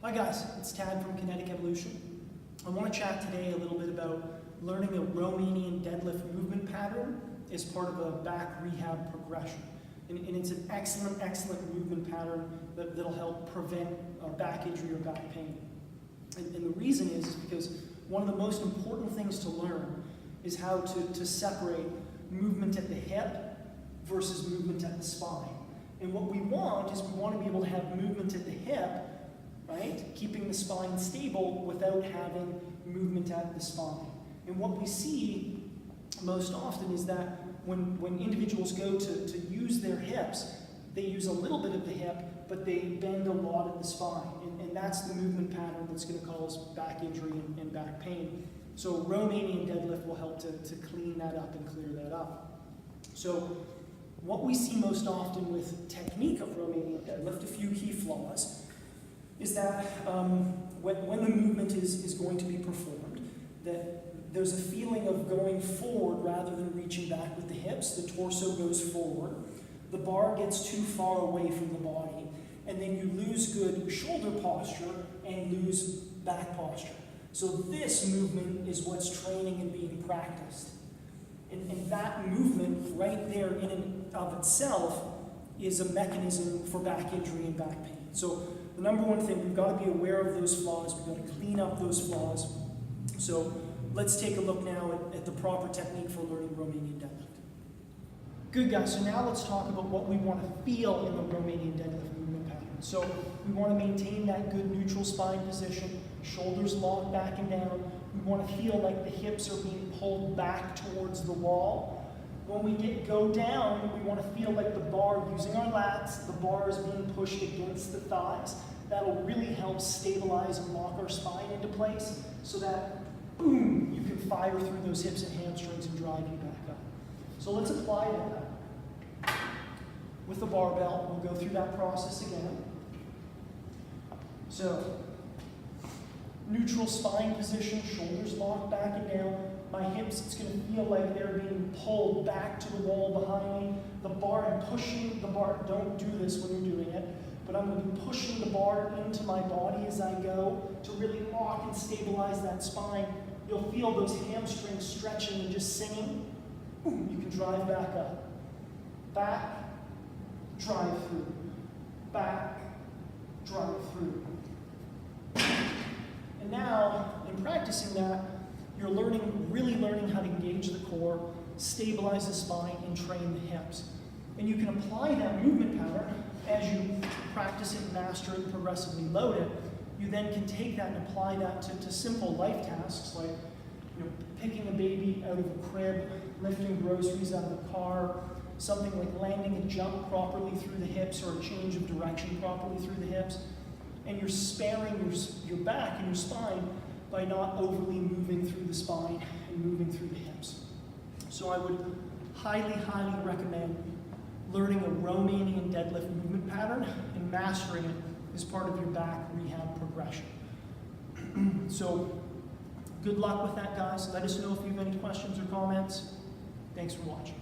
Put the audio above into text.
Hi guys, it's Tad from Kinetic Evolution. I want to chat today a little bit about learning a Romanian deadlift movement pattern as part of a back rehab progression. And it's an excellent movement pattern that'll help prevent back injury or back pain. And the reason is because one of the most important things to learn is how to separate movement at the hip versus movement at the spine. And what we want is we want to be able to have movement at the hip, right? Keeping the spine stable without having movement at the spine. And what we see most often is that when individuals go to use their hips, they use a little bit of the hip, but they bend a lot at the spine. And that's the movement pattern that's going to cause back injury and back pain. So Romanian deadlift will help to clean that up and clear that up. So what we see most often with technique of Romanian deadlift, a few key flaws, is that when the movement is going to be performed, that there's a feeling of going forward rather than reaching back with the hips. The torso goes forward. The bar gets too far away from the body. And then you lose good shoulder posture and lose back posture. So this movement is what's training and being practiced. And that movement right there in and of itself is a mechanism for back injury and back pain. So the number one thing, we've got to be aware of those flaws. We've got to clean up those flaws. So let's take a look now at the proper technique for learning Romanian deadlift. Good guys, so now let's talk about what we want to feel in the Romanian deadlift movement pattern. So we want to maintain that good neutral spine position, shoulders locked back and down. We want to feel like the hips are being pulled back towards the wall. When we go down, we want to feel like the bar, using our lats, the bar is being pushed against the thighs. That'll really help stabilize and lock our spine into place so that, boom, you can fire through those hips and hamstrings and drive you back up. So let's apply that. With the barbell, we'll go through that process again. So, neutral spine position, shoulders locked back and down. My hips, it's going to feel like they're being pulled back to the wall behind me. The bar, I'm pushing the bar. Don't do this when you're doing it, but I'm going to be pushing the bar into my body as I go to really lock and stabilize that spine. You'll feel those hamstrings stretching and just singing. Boom, you can drive back up. Back, drive through. Back, drive through. And now, in practicing that, you're really learning how to engage the core, stabilize the spine, and train the hips. And you can apply that movement pattern as you practice it, master it, progressively load it. You then can take that and apply that to simple life tasks like picking a baby out of a crib, lifting groceries out of a car, something like landing a jump properly through the hips or a change of direction properly through the hips. And you're sparing your back and your spine by not overly moving through the spine and moving through the hips. So I would highly recommend learning a Romanian deadlift movement pattern and mastering it as part of your back rehab progression. So good luck with that, guys. Let us know if you have any questions or comments. Thanks for watching.